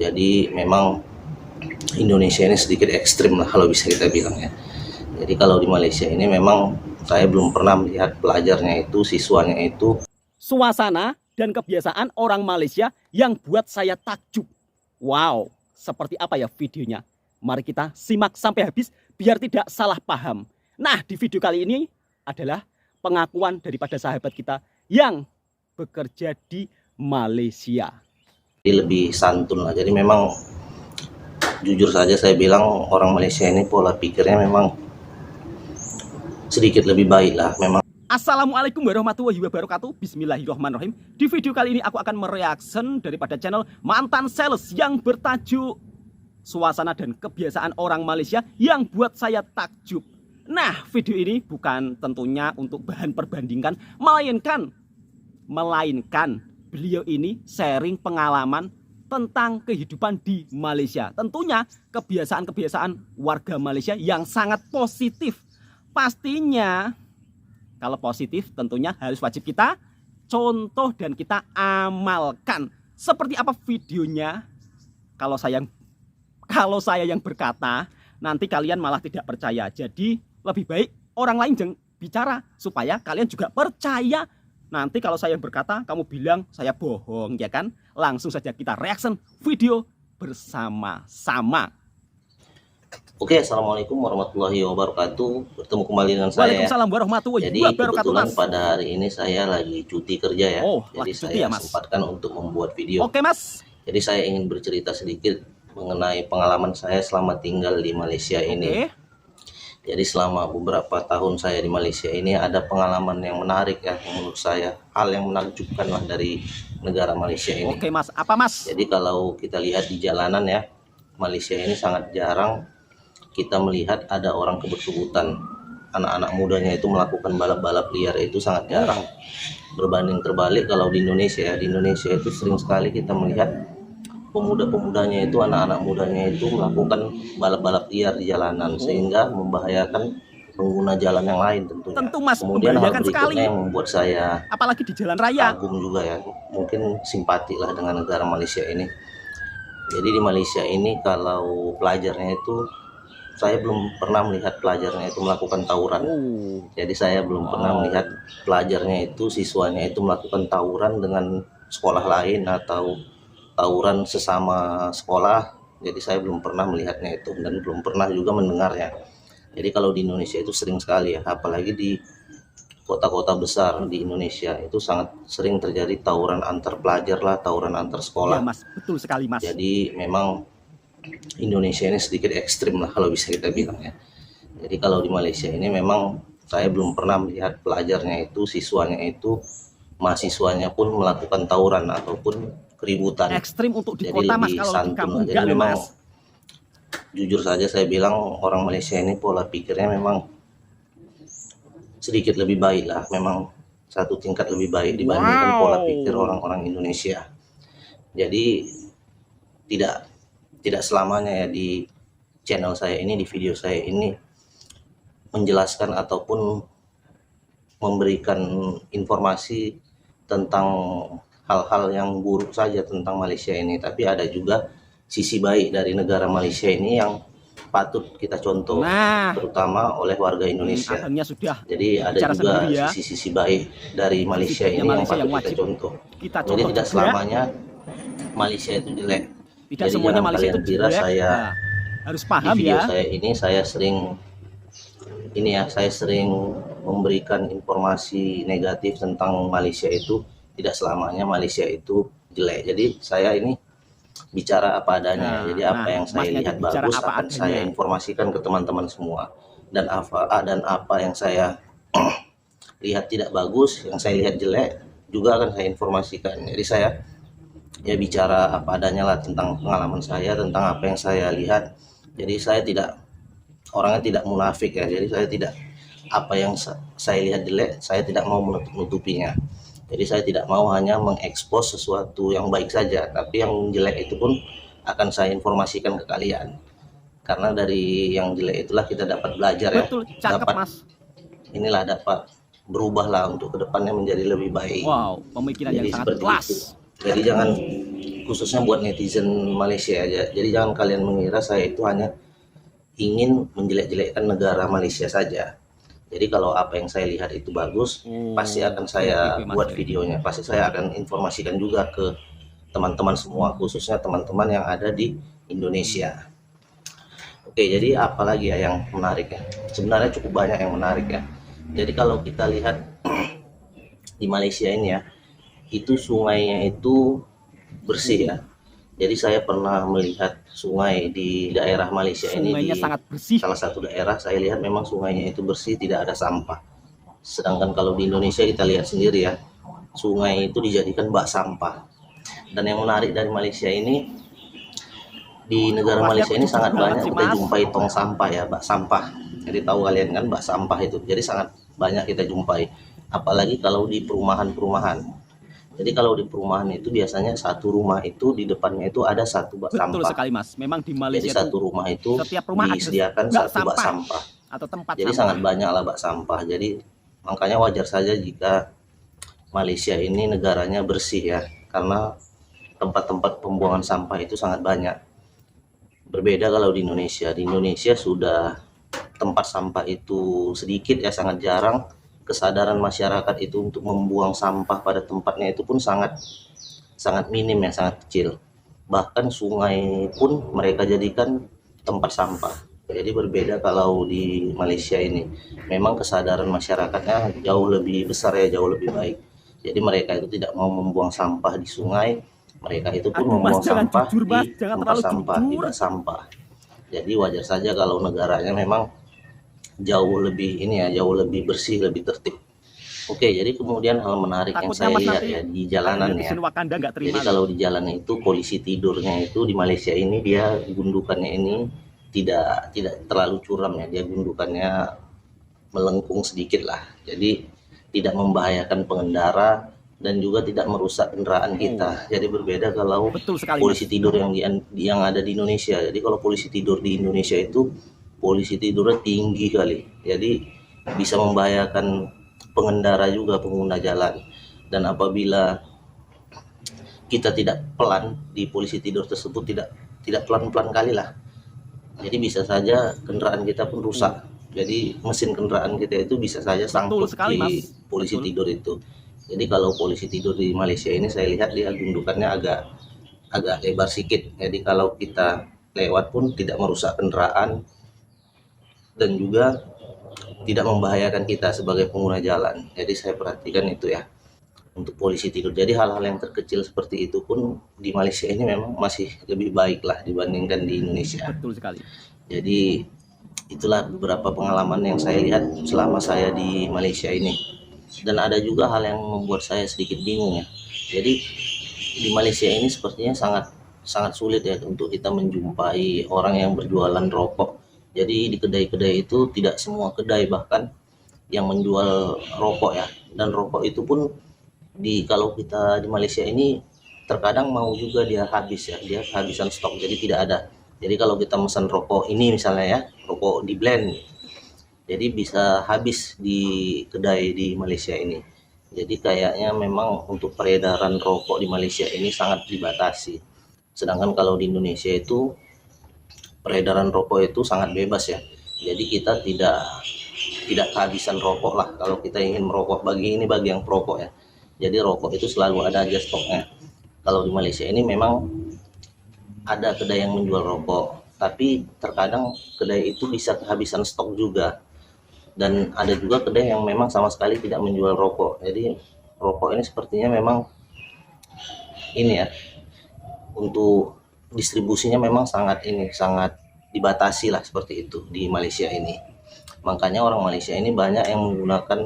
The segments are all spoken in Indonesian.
Jadi memang Indonesia ini sedikit ekstrim lah kalau bisa kita bilang ya. Jadi kalau di Malaysia ini memang saya belum pernah melihat pelajarnya itu, siswanya itu. Suasana dan kebiasaan orang Malaysia yang buat saya takjub. Wow, seperti apa ya videonya? Mari kita simak sampai habis biar tidak salah paham. Nah, di video kali ini adalah pengakuan daripada sahabat kita yang bekerja di Malaysia. Jadi lebih santun lah. Jadi memang jujur saja saya bilang orang Malaysia ini pola pikirnya memang sedikit lebih baik lah. Memang. Assalamualaikum warahmatullahi wabarakatuh. Bismillahirrahmanirrahim. Di video kali ini aku akan mereaction daripada channel Mantan Sales yang bertajuk Suasana dan Kebiasaan Orang Malaysia yang buat saya takjub. Nah, video ini bukan tentunya untuk bahan perbandingan, melainkan beliau ini sharing pengalaman tentang kehidupan di Malaysia. Tentunya kebiasaan-kebiasaan warga Malaysia yang sangat positif. Pastinya kalau positif tentunya harus wajib kita contoh dan kita amalkan. Seperti apa videonya? Kalau saya yang berkata, nanti kalian malah tidak percaya. Jadi lebih baik orang lain yang bicara supaya kalian juga percaya. Nanti kalau saya yang berkata, kamu bilang saya bohong, ya kan? Langsung saja kita reaction video bersama-sama. Oke, assalamualaikum warahmatullahi wabarakatuh. Bertemu kembali dengan saya. Waalaikumsalam warahmatullahi Jadi wabarakatuh. kebetulan pada hari ini saya lagi cuti kerja ya. Jadi saya sempatkan untuk membuat video. Oke, Mas. Jadi saya ingin bercerita sedikit mengenai pengalaman saya selama tinggal di Malaysia ini. Jadi selama beberapa tahun saya di Malaysia ini ada pengalaman yang menarik ya, menurut saya hal yang menakjubkan lah dari negara Malaysia ini. Oke, Mas. Apa, Mas? Jadi kalau kita lihat di jalanan ya, Malaysia ini sangat jarang kita melihat ada orang kebut-kebutan. Anak-anak mudanya itu melakukan balap-balap liar itu sangat jarang. Berbanding terbalik kalau di Indonesia itu sering sekali kita melihat pemuda-pemudanya itu, anak-anak mudanya itu melakukan balap-balap liar di jalanan sehingga membahayakan pengguna jalan yang lain tentunya. Tentu, Mas, kemudian hal berikutnya sekali yang membuat saya apalagi di jalan raya kagum juga ya, mungkin simpati lah dengan negara Malaysia ini. Jadi di Malaysia ini kalau pelajarnya itu, saya belum pernah melihat pelajarnya itu melakukan tawuran. Jadi saya belum pernah melihat pelajarnya itu, siswanya itu melakukan tawuran dengan sekolah lain atau tawuran sesama sekolah. Jadi saya belum pernah melihatnya itu dan belum pernah juga mendengarnya. Jadi kalau di Indonesia itu sering sekali ya, apalagi di kota-kota besar di Indonesia itu sangat sering terjadi tawuran antar pelajar lah, tawuran antar sekolah. Ya, Mas, betul sekali, Mas. Jadi memang Indonesia ini sedikit ekstrim lah kalau bisa kita bilang ya. Jadi kalau di Malaysia ini memang saya belum pernah melihat pelajarnya itu, siswanya itu, mahasiswanya pun melakukan tawuran ataupun keributan. Ekstrim untuk di jadi kota, Mas. Lebih kalau santun di kampung jadi memang, Mas. Jujur saja saya bilang orang Malaysia ini pola pikirnya memang sedikit lebih baik lah, memang satu tingkat lebih baik dibandingkan pola pikir orang-orang Indonesia. Jadi tidak selamanya ya di channel saya ini, di video saya ini menjelaskan ataupun memberikan informasi tentang hal-hal yang buruk saja tentang Malaysia ini, tapi ada juga sisi baik dari negara Malaysia ini yang patut kita contoh, terutama oleh warga Indonesia. Jadi ada juga sisi-sisi baik dari Malaysia ini yang patut kita contoh. Jadi tidak selamanya Malaysia itu jelek. Tidak jadi semuanya jangan Malaysia kalian kira saya harus paham di video ya. saya ini saya sering memberikan informasi negatif tentang Malaysia itu. Tidak selamanya Malaysia itu jelek. Jadi saya ini bicara apa adanya. Jadi apa yang saya lihat bagus akan saya informasikan ke teman-teman semua. Dan apa yang saya lihat tidak bagus, yang saya lihat jelek juga akan saya informasikan. Jadi saya ya bicara apa adanya lah tentang pengalaman saya, tentang apa yang saya lihat. Jadi saya orangnya tidak munafik ya. Jadi saya tidak, apa yang saya lihat jelek saya tidak mau menutupinya. Jadi saya tidak mau hanya mengekspos sesuatu yang baik saja, tapi yang jelek itu pun akan saya informasikan ke kalian. Karena dari yang jelek itulah kita dapat belajar. Betul, ya, cakep, Mas. Dapat berubah lah untuk kedepannya menjadi lebih baik. Wow, pemikiran yang sangat kelas. Jadi jangan, khususnya buat netizen Malaysia aja. Jadi jangan kalian mengira saya itu hanya ingin menjelek-jelekkan negara Malaysia saja. Jadi kalau apa yang saya lihat itu bagus, pasti akan saya buat videonya. Pasti saya akan informasikan juga ke teman-teman semua, khususnya teman-teman yang ada di Indonesia. Oke, jadi apalagi ya yang menarik ya? Sebenarnya cukup banyak yang menarik ya. Jadi kalau kita lihat di Malaysia ini ya, itu sungainya itu bersih ya. Jadi saya pernah melihat sungai di daerah Malaysia ini, Sungainya di sangat bersih. salah satu daerah saya lihat memang sungainya itu bersih, tidak ada sampah. Sedangkan kalau di Indonesia kita lihat sendiri ya, sungai itu dijadikan bak sampah. Dan yang menarik dari Malaysia ini, di negara Malaysia ini sangat banyak kita jumpai tong sampah ya, bak sampah. Jadi tahu kalian kan bak sampah itu. Jadi sangat banyak kita jumpai. Apalagi kalau di perumahan-perumahan. Jadi kalau di perumahan itu biasanya satu rumah itu di depannya itu ada satu bak sampah. Betul sekali Mas. Memang di Malaysia Jadi satu rumah itu setiap rumah disediakan ada satu bak sampah atau tempat jadi sampah. sangat banyak lah bak sampah. Jadi makanya wajar saja jika Malaysia ini negaranya bersih ya, karena tempat-tempat pembuangan sampah itu sangat banyak. Berbeda kalau di Indonesia. Di Indonesia sudah tempat sampah itu sedikit ya, sangat jarang. Kesadaran masyarakat itu untuk membuang sampah pada tempatnya itu pun sangat minim ya, sangat kecil. Bahkan sungai pun mereka jadikan tempat sampah. Jadi berbeda kalau di Malaysia ini. Memang kesadaran masyarakatnya jauh lebih besar ya, jauh lebih baik. Jadi mereka itu tidak mau membuang sampah di sungai, mereka itu pun membuang sampah di tempat sampah, di bak sampah. Jadi wajar saja kalau negaranya memang jauh lebih ini ya, jauh lebih bersih, lebih tertib. Oke, jadi kemudian hal menarik yang saya lihat ya di jalanan ya. Jadi kalau di jalan itu polisi tidurnya itu di Malaysia ini, dia gundukannya ini tidak terlalu curam ya, dia gundukannya melengkung sedikit lah. Jadi tidak membahayakan pengendara dan juga tidak merusak kendaraan kita. Jadi berbeda kalau polisi tidur yang ada di Indonesia. Jadi kalau polisi tidur di Indonesia itu polisi tidurnya tinggi kali, jadi bisa membahayakan pengendara juga, pengguna jalan. Dan apabila kita tidak pelan di polisi tidur tersebut, tidak pelan-pelan kali lah, jadi bisa saja kendaraan kita pun rusak. Jadi mesin kendaraan kita itu bisa saja sangkut di polisi tidur itu. Jadi kalau polisi tidur di Malaysia ini saya lihat dia gundukannya agak lebar sedikit. Jadi kalau kita lewat pun tidak merusak kendaraan dan juga tidak membahayakan kita sebagai pengguna jalan. Jadi saya perhatikan itu ya untuk polisi tidur. Jadi hal-hal yang terkecil seperti itu pun di Malaysia ini memang masih lebih baik lah dibandingkan di Indonesia. Betul sekali. Jadi itulah beberapa pengalaman yang saya lihat selama saya di Malaysia ini. Dan ada juga hal yang membuat saya sedikit bingung ya. Jadi di Malaysia ini sepertinya sangat sulit ya untuk kita menjumpai orang yang berjualan rokok. Jadi di kedai-kedai itu tidak semua kedai bahkan yang menjual rokok ya. Dan rokok itu pun kalau kita di Malaysia ini terkadang mau juga dia habis ya, dia kehabisan stok, jadi tidak ada. Jadi kalau kita pesan rokok ini misalnya ya, rokok di blend, jadi bisa habis di kedai di Malaysia ini. Jadi kayaknya memang untuk peredaran rokok di Malaysia ini sangat dibatasi. Sedangkan kalau di Indonesia itu peredaran rokok itu sangat bebas ya. Jadi kita tidak kehabisan rokok lah kalau kita ingin merokok, bagi yang perokok ya. Jadi rokok itu selalu ada aja stoknya. Kalau di Malaysia ini memang ada kedai yang menjual rokok, tapi terkadang kedai itu bisa kehabisan stok juga. Dan ada juga kedai yang memang sama sekali tidak menjual rokok. Jadi rokok ini sepertinya memang ini ya, untuk distribusinya memang sangat dibatasi lah seperti itu di Malaysia ini. Makanya orang Malaysia ini banyak yang menggunakan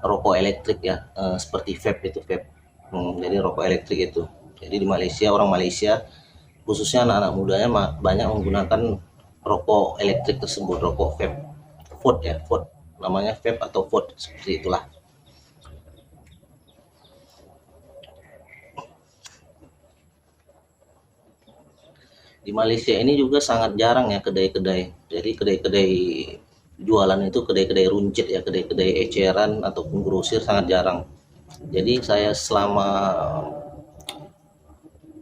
rokok elektrik ya, seperti vape itu vape. Jadi rokok elektrik itu. Jadi di Malaysia, orang Malaysia khususnya anak-anak mudanya banyak menggunakan rokok elektrik tersebut, rokok vape. Vote ya, vote. Namanya vape atau vote, seperti itulah. Di Malaysia ini juga sangat jarang ya kedai-kedai. Jadi kedai-kedai jualan itu kedai-kedai runcit ya, kedai-kedai eceran ataupun grosir sangat jarang. Jadi saya selama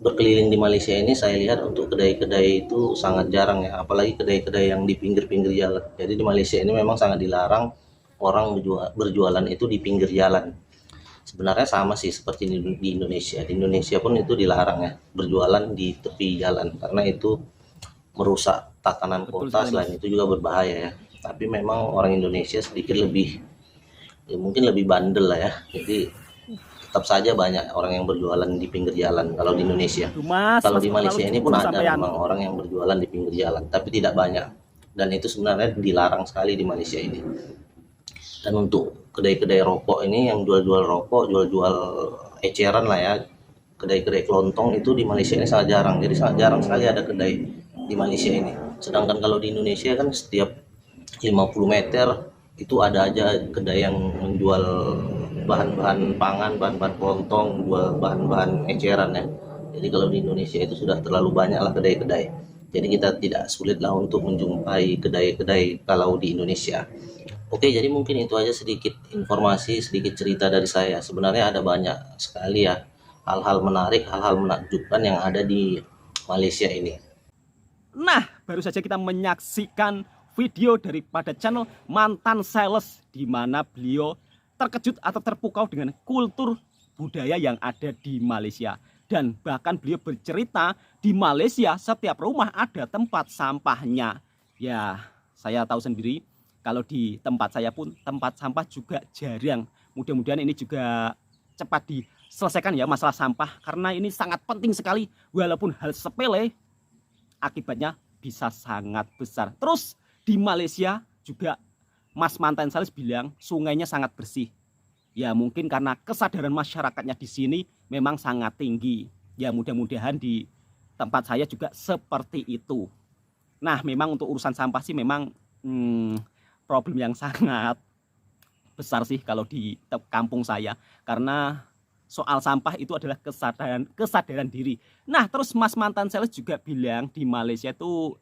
berkeliling di Malaysia ini saya lihat untuk kedai-kedai itu sangat jarang ya, apalagi kedai-kedai yang di pinggir-pinggir jalan. Jadi di Malaysia ini memang sangat dilarang orang berjualan itu di pinggir jalan. Sebenarnya sama sih seperti di Indonesia. Di Indonesia pun itu dilarang ya berjualan di tepi jalan karena itu merusak tatanan Betul kota. sekali, Selain Mas. itu juga berbahaya ya. Tapi memang orang Indonesia sedikit lebih, ya mungkin lebih bandel lah ya. Jadi tetap saja banyak orang yang berjualan di pinggir jalan kalau di Indonesia. Aduh, Mas, Kalau Mas di kok terlalu Malaysia ini pun jujur ada sampean. memang orang yang berjualan di pinggir jalan, tapi tidak banyak. Dan itu sebenarnya dilarang sekali di Malaysia ini. Dan untuk kedai-kedai rokok ini yang jual-jual rokok, jual-jual eceran lah ya, kedai-kedai kelontong itu di Malaysia ini sangat jarang. Jadi sangat jarang sekali ada kedai di Malaysia ini. Sedangkan kalau di Indonesia kan setiap 50 meter itu ada aja kedai yang menjual bahan-bahan pangan, bahan-bahan kelontong, jual bahan-bahan eceran ya. Jadi kalau di Indonesia itu sudah terlalu banyak lah kedai-kedai. Jadi kita tidak sulit lah untuk menjumpai kedai-kedai kalau di Indonesia. Oke, jadi mungkin itu aja sedikit informasi, sedikit cerita dari saya. Sebenarnya ada banyak sekali ya hal-hal menarik, hal-hal menakjubkan yang ada di Malaysia ini. Nah, baru saja kita menyaksikan video daripada channel Mantan Sales di mana beliau terkejut atau terpukau dengan kultur budaya yang ada di Malaysia. Dan bahkan beliau bercerita di Malaysia setiap rumah ada tempat sampahnya. Ya, saya tahu sendiri kalau di tempat saya pun tempat sampah juga jarang. Mudah-mudahan ini juga cepat diselesaikan ya masalah sampah karena ini sangat penting sekali walaupun hal sepele akibatnya bisa sangat besar. Terus di Malaysia juga Mas Mantan Sales bilang sungainya sangat bersih. Ya mungkin karena kesadaran masyarakatnya di sini memang sangat tinggi. Ya mudah-mudahan di tempat saya juga seperti itu. Nah memang untuk urusan sampah sih memang problem yang sangat besar sih kalau di kampung saya. Karena soal sampah itu adalah kesadaran diri. Nah terus Mas Mantan Sales juga bilang di Malaysia itu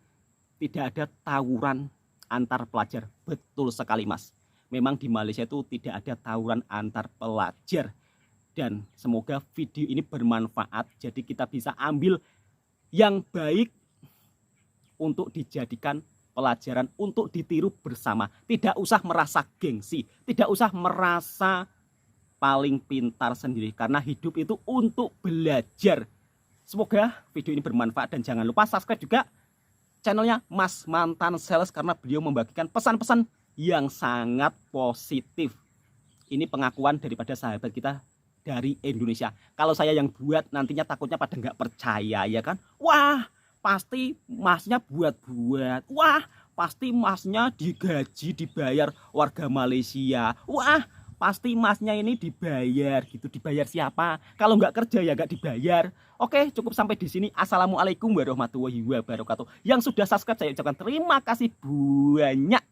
tidak ada tawuran antar pelajar. Betul sekali Mas. Memang di Malaysia itu tidak ada tawuran antar pelajar. Dan semoga video ini bermanfaat. Jadi kita bisa ambil yang baik untuk dijadikan pelajaran untuk ditiru bersama. Tidak usah merasa gengsi. Tidak usah merasa paling pintar sendiri. Karena hidup itu untuk belajar. Semoga video ini bermanfaat. Dan jangan lupa subscribe juga channelnya Mas Mantan Sales. Karena beliau membagikan pesan-pesan yang sangat positif. Ini pengakuan daripada sahabat kita dari Indonesia. Kalau saya yang buat nantinya takutnya pada nggak percaya ya kan. Wah pasti masnya buat-buat. Wah pasti masnya digaji dibayar warga Malaysia. Wah pasti masnya ini dibayar gitu. Dibayar siapa? Kalau nggak kerja ya nggak dibayar. Oke cukup sampai di sini. Assalamualaikum warahmatullahi wabarakatuh. Yang sudah subscribe saya ucapkan terima kasih banyak.